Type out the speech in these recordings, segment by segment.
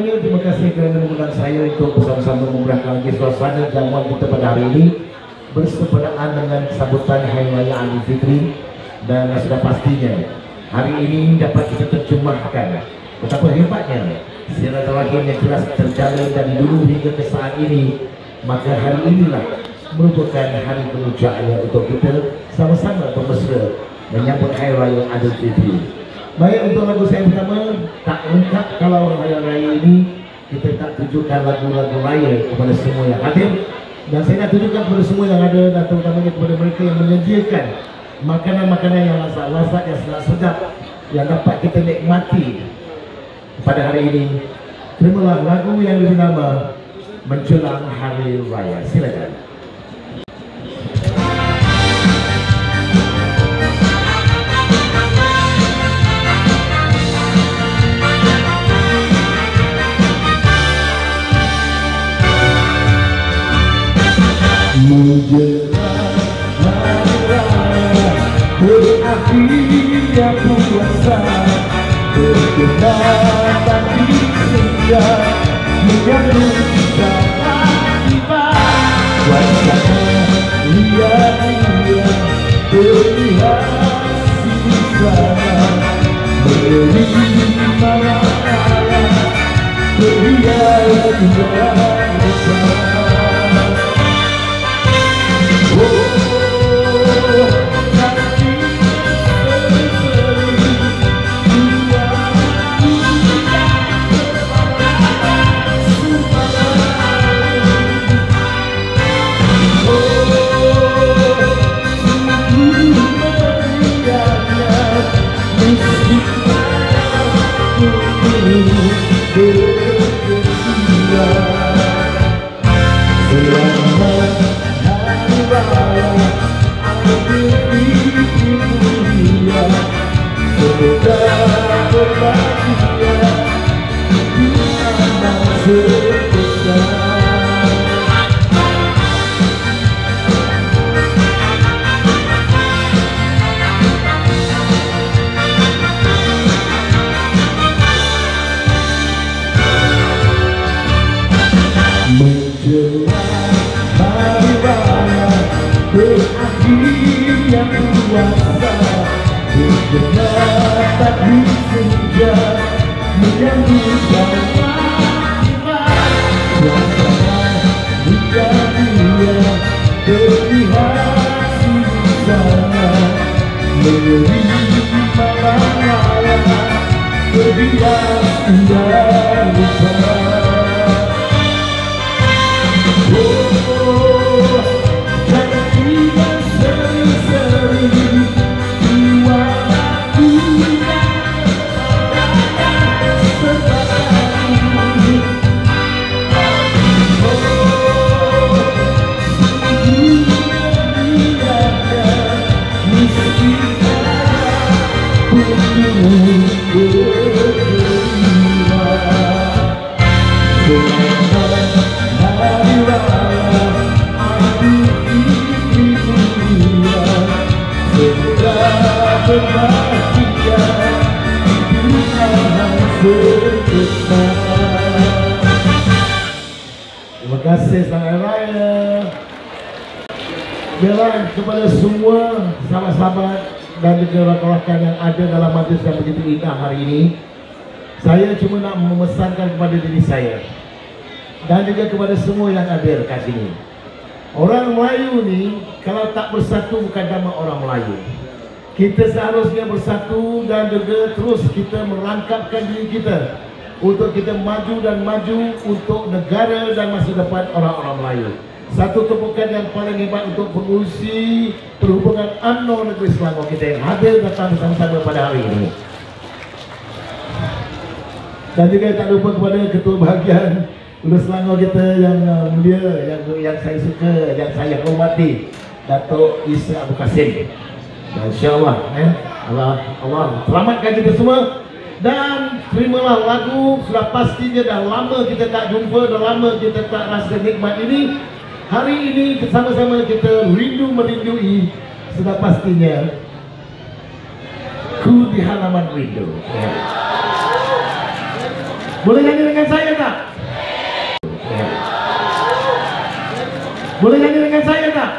semuanya, terima kasih kerana mengundang saya untuk bersama-sama memeriahkan lagi suasana jamuan kita pada hari ini bersempena dengan sambutan Hari Raya Aidilfitri. Dan sudah pastinya hari ini dapat kita terjemahkan betapa hebatnya silaturahim yang jelas terjalin dari dulu hingga ke saat ini. Maka hari inilah merupakan hari kemuliaan untuk kita sama-sama bermesra menyambut Hari Raya Aidilfitri. Baik, untuk lagu saya pertama tak lengkap kalau Hari Raya ini kita tak tunjukkan lagu-lagu raya kepada semua yang hadir. Dan saya nak tunjukkan kepada semua yang ada dan terutamanya kepada mereka yang menyediakan makanan-makanan yang lazat-lazat, yang sedap-sedap yang dapat kita nikmati pada hari ini. Terimalah lagu yang bernama Menjelang Hari Raya. Silakan. Menjelang hari raya berakhirnya puasa, bergenap tadi senja menyambut kita tiba. Wajahnya ria-ria terlihat di sana, menerima raya berhias indah bersama. Berakhirnya puasa, bergenap tadi senja menyambut kita. Suasana ria-ria terlihat di sana, menerima raya berhias indah bersama. Terima kasih, selamat raya. Bela kepada semua sahabat-sahabat dan juga rakan-rakan yang ada dalam majlis yang begitu indah hari ini. Saya cuma nak memesankan kepada diri saya dan juga kepada semua yang hadir kat sini. Orang Melayu ni kalau tak bersatu bukan nama orang Melayu. Kita seharusnya bersatu dan juga terus kita merangkapkan diri kita untuk kita maju dan maju untuk negara dan masa depan orang-orang Melayu. Satu tepukan yang paling hebat untuk pengurusi perhubungan UMNO Negeri Selangor kita yang hadir datang bersama-sama pada hari ini. Dan juga tak lupa kepada ketua bahagian Negeri Selangor kita yang mulia, yang saya suka, yang saya hormati, Datuk Isa Abu Kasim. InsyaAllah Allah selamatkan kita semua. Dan terimalah lagu, sudah pastinya dah lama kita tak jumpa, dah lama kita tak rasa nikmat ini. Hari ini bersama-sama kita rindu merindui, sudah pastinya Ku di Halaman Rindu. Boleh nyanyi dengan saya tak? Boleh nyanyi dengan saya tak?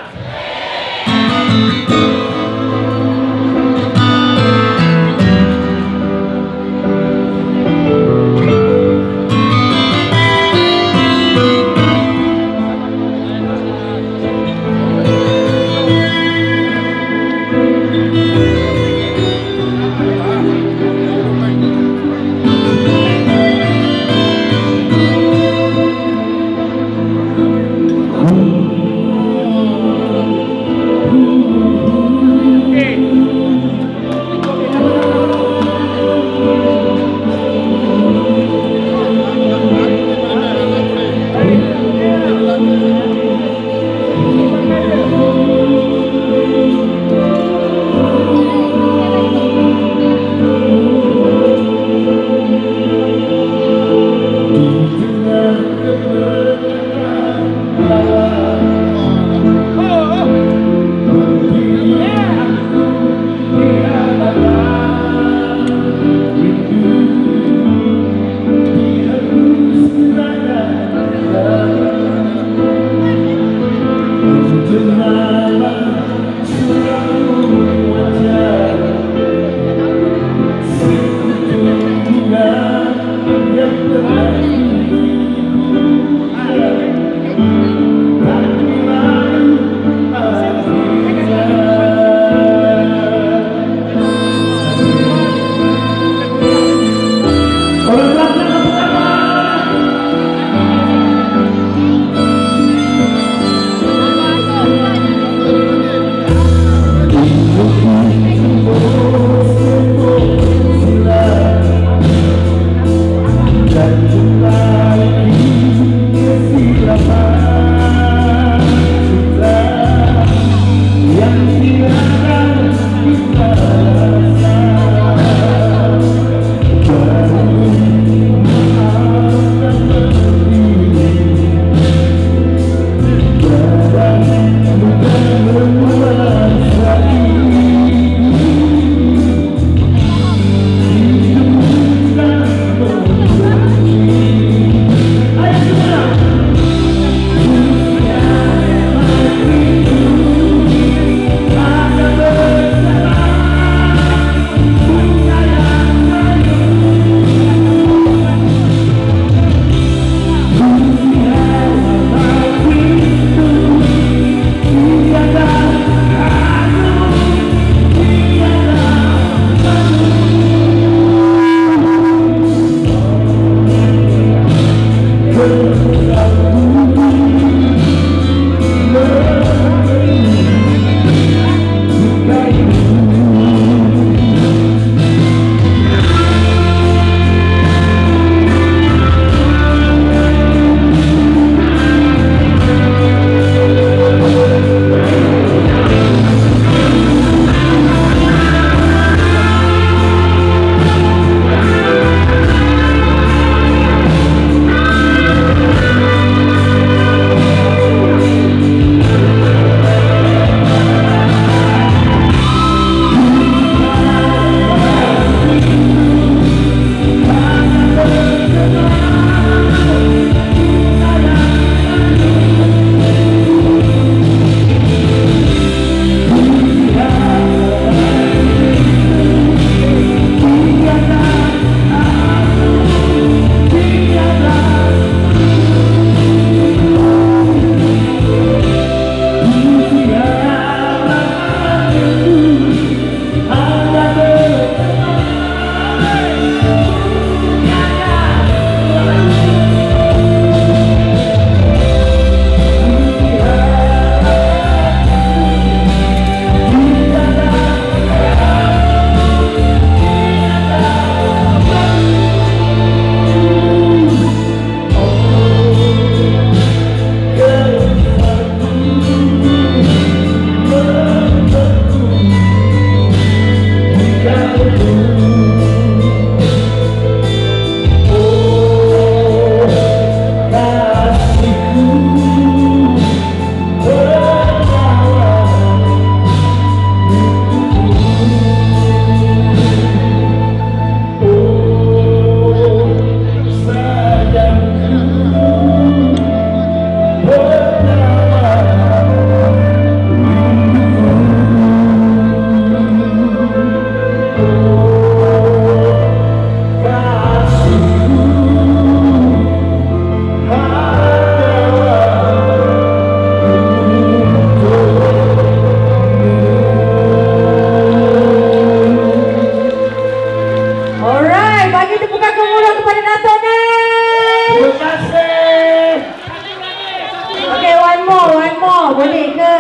boleh ke?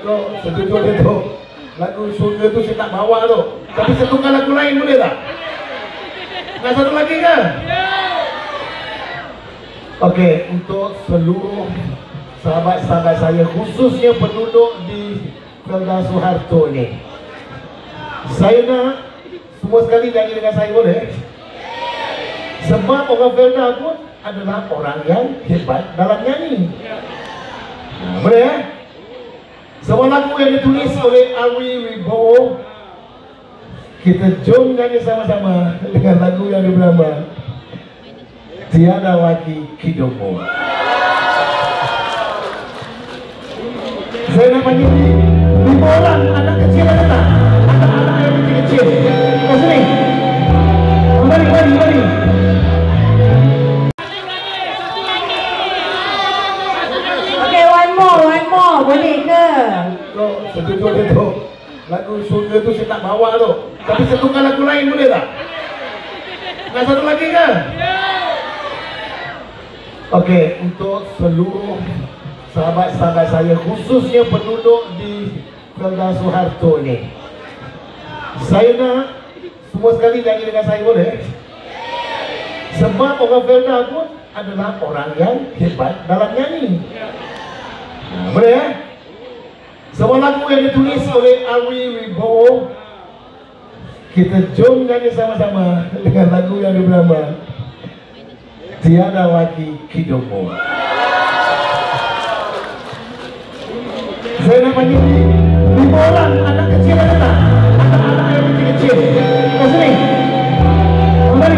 Kau setuju dia tu. Lagu surga tu saya tak bawa tu. Tapi saya tukar lagu lain boleh tak? Nak satu lagi ke? Okey, untuk seluruh sahabat-sahabat saya, khususnya penduduk di Felda Soeharto ni, saya nak semua sekali nyanyi dengan saya, boleh? Sebab orang Felda pun adalah orang yang hebat dalam nyanyi. Boleh ya? Semua lagu yang ditulis oleh Alwi Wibowo, kita jom nyanyi sama-sama dengan lagu yang bernama Tiada Lagi Hidupmu. Saya nak panggil 5 orang anak kecil ada tak? Anak-anak yang kecil. Ke sini. Mari. Okay, one more, boleh ke? Kau setuju dia tu. Lagu surga tu saya tak bawa tu. Tapi saya tukar lagu lain boleh tak? Nak satu lagi ke? Okey, untuk seluruh sahabat-sahabat saya, khususnya penduduk di Felda Soeharto ni, saya nak semua sekali nyanyi dengan saya, boleh? Sebab orang Felda pun adalah orang yang hebat dalam nyanyi. Boleh ya? Semua lagu yang ditulis oleh Alwi Wibowo, kita jom nyanyi sama-sama dengan lagu yang bernama Tiada Lagi Hidupmu. Saya nak panggil 5 orang anak kecil ada tak? Anak-anak yang kecil. Ke sini. Mari.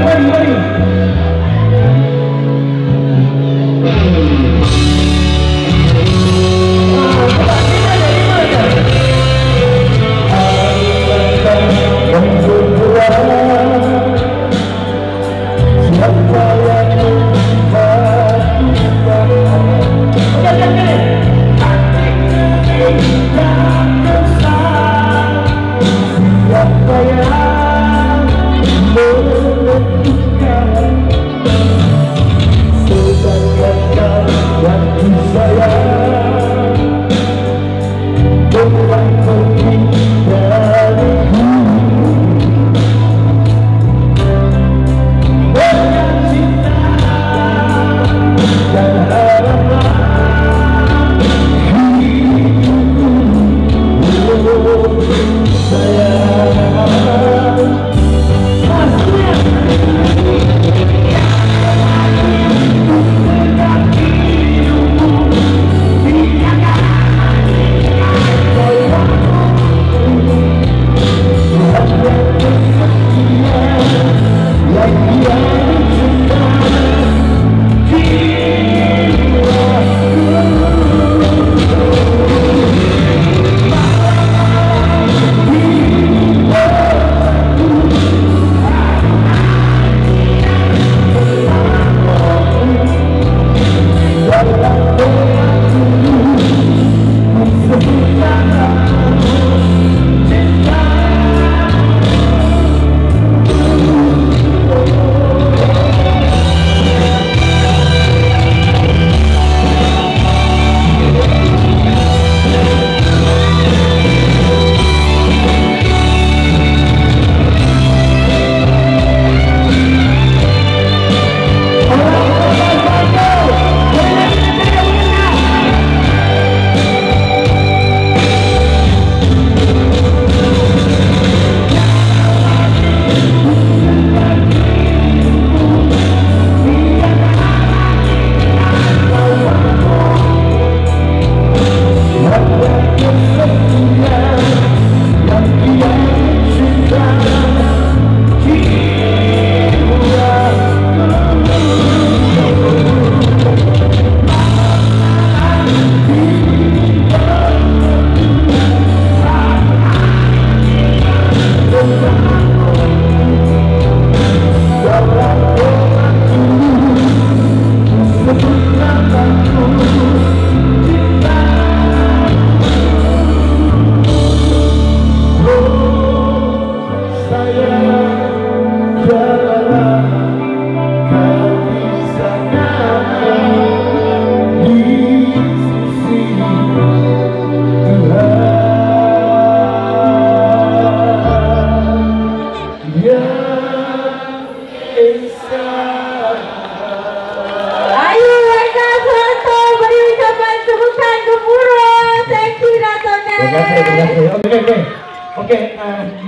Okey,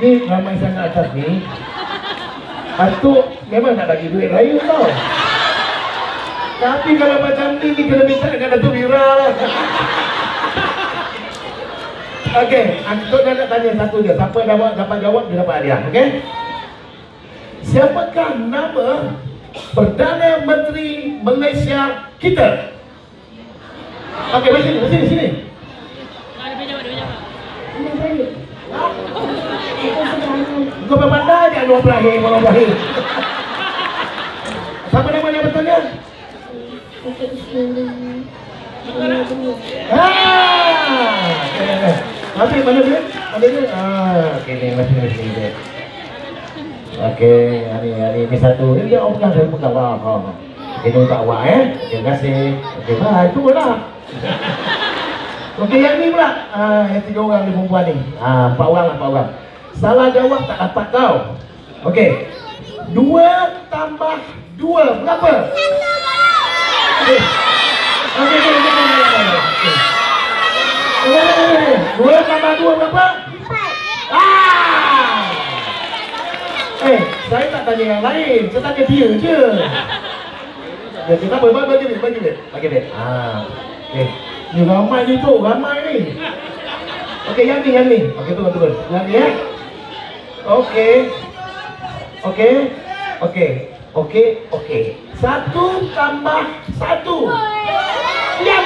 ni ramai sangat atas ni. Atuk memang nak bagi duit raya tau. Tapi kalau macam ni kena minta dengan Datuk Wira lah. Okey, Atuk dah nak tanya satu je. Siapa dapat jawab, dia dapat hadiah. Okey? Siapakah nama Perdana Menteri Malaysia kita? Okey, sini. Kau berpandai dia Anwar Ibrahim. Siapa nama yang betulnya? Tapi mana dia? Okey ni masih ni. Okey, ini satu. Ini dia orang saya pegang awak. Ini untuk awak Terima kasih. Okey, itulah. Okey, yang ni pula. Yang 3 orang ni perempuan ni. 4 orang. Salah jawab tak dapat kau. Okey. 2 tambah 2 berapa? Okey. 2 tambah 2 berapa? 4. Saya tak tanya yang lain. Saya tanya dia je. Kita bagi duit. Okey. Ni ramai ni tu, ramai ni. Okey, yang ni. Okey, turun. Yang ni Okey. 1 tambah 1. Diam.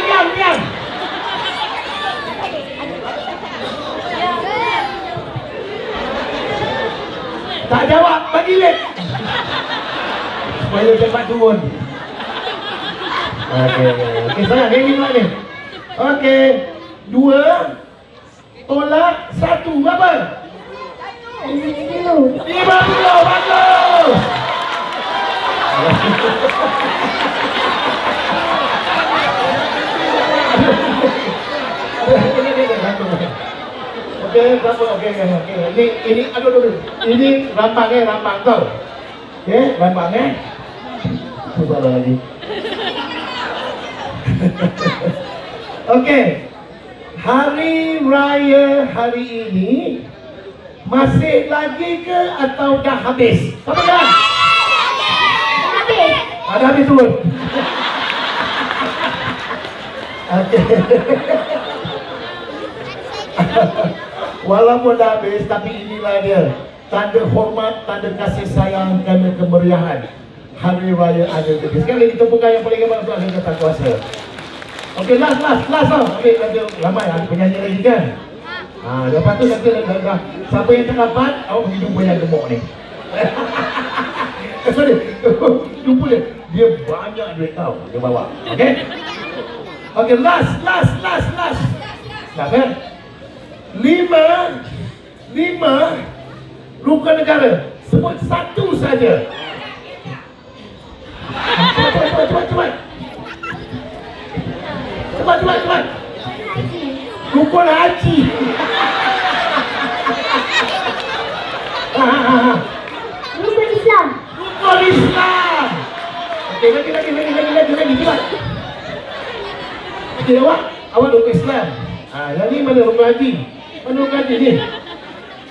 Tak jawab, bagi duit. Supaya cepat turun. Okey, sayang, yang ni pula ni. Okey, 2 tolak 1 berapa? 50. Bagus. Okey. Ini aduh. Ini rambang kau. Okey, rambang Cuba lagi. Okey. Hari raya hari ini masih lagi ke atau dah habis? Apa dah? Habis. Ada habis turun. Okey. Walaupun dah habis, tapi inilah dia tanda hormat, tanda kasih sayang, tanda kemeriahan Hari Raya Adil Fitri. Sekali ditemukan yang paling hebat untuk Ahli Kata Kuasa. Okey, last tau. Okey, ada ramai ada penyanyi lagi kan? Lepas tu nanti dah siapa yang tak dapat, awak pergi jumpa yang gemuk ni. Sorry, jumpa dia. Dia banyak duit tau, dia bawa. Okey? Okey, last. Dah kan? 5 rukun negara. Sebut satu saja. Cepat. Rukun haji. Rukun Islam. Okey, lagi cepat. Okey, awak rukun Islam. Yang ni mana rukun haji? Mana rukun haji ni?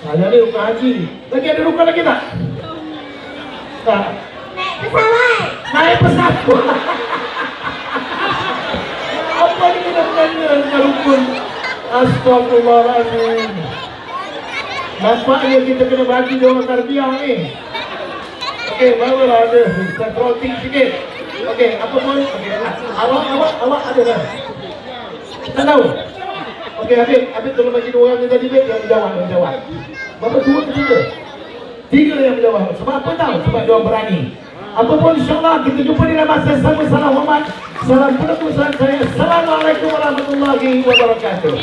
Yang ni rukun haji. Lagi ada rukun lagi tak? Tak. Naik pesawat. Apa ni kena dengan rukun? Astagfirullahaladzim. Nampaknya kita kena bagi dia orang tarbiyah ni. Okey, barulah ada trotting sikit. Okey, apa pun. Awak ada dah. Tak tahu. Okey, Habib tolong bagi 2 orang tadi yang menjawab. Berapa 2 ke 3? 3 yang menjawab. Sebab apa tahu? Sebab dia orang berani. Apapun insyaAllah kita jumpa di masa yang sama. Salam hormat. Salam penebusan saya. Assalamualaikum warahmatullahi wabarakatuh.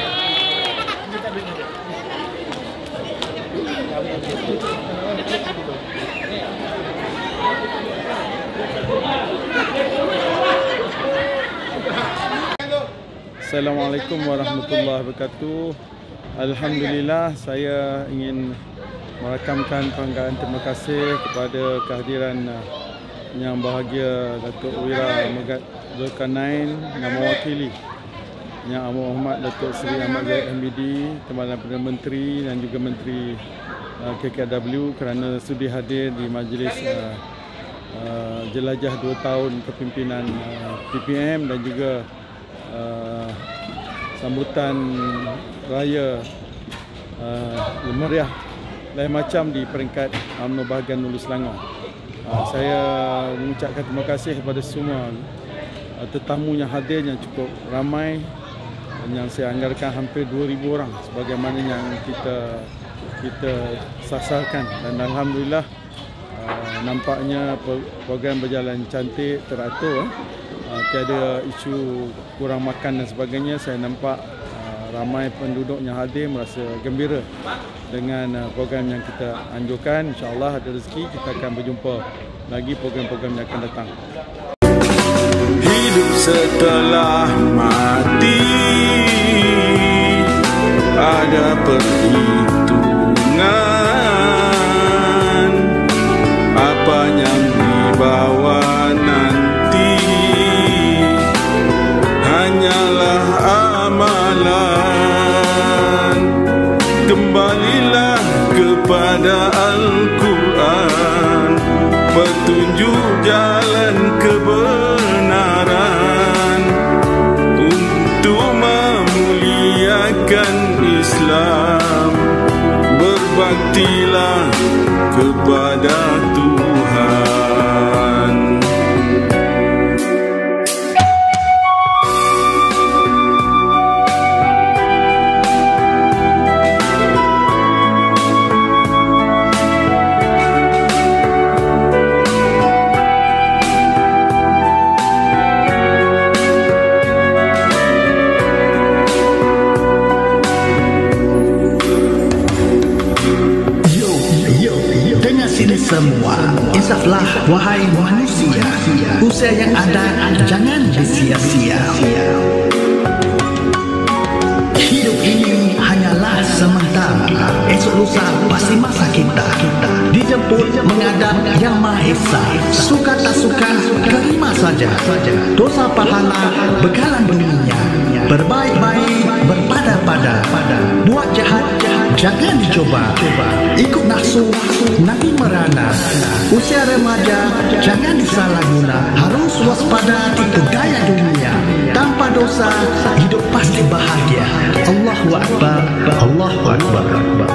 Assalamualaikum warahmatullahi wabarakatuh. Alhamdulillah, saya ingin merakamkan penghargaan terima kasih kepada kehadiran Yang Bahagia Datuk Wira Megat Zulkarnain yang mewakili Yang Amat Berhormat Datuk Seri Ahmad Zahid Hamidi, Timbalan Perdana Menteri dan juga Menteri KKW kerana sudi hadir di majlis jelajah 2 tahun kepimpinan PPM dan juga sambutan raya meriah lain macam di peringkat UMNO bahagian Hulu Selangor. Saya mengucapkan terima kasih kepada semua tetamu yang hadir yang cukup ramai, yang saya anggarkan hampir 2,000 orang sebagaimana yang kita sasarkan, dan alhamdulillah nampaknya program berjalan cantik, teratur. Tiada isu kurang makan dan sebagainya. Saya nampak ramai penduduk yang hadir merasa gembira dengan program yang kita anjurkan. InsyaAllah ada rezeki kita akan berjumpa lagi program-program yang akan datang. Hidup setelah mati, ada perhitungan. Apa yang dibawa nanti hanyalah amalan. Kembalilah kepada Al-Quran, petunjuk jalan kebenaran, untuk memuliakan Islam. Berbaktilah kepada Tuhan. Semua insaflah wahai manusia, usia yang ada jangan disia-sia. Hidup ini hanyalah sementara, esok lusa pasti masa kita dijemput menghadap Yang Maha Esa. Suka tak suka terima saja, dosa pahala bekalan dunia. Berbaik-baik berpada-pada, buat jahat jangan dicoba. Ikut nafsu nanti merana. Usia remaja jangan disalahguna. Harus waspada tipu daya dunia. Tanpa dosa hidup pasti bahagia. Allahu Akbar, Allahu Akbar.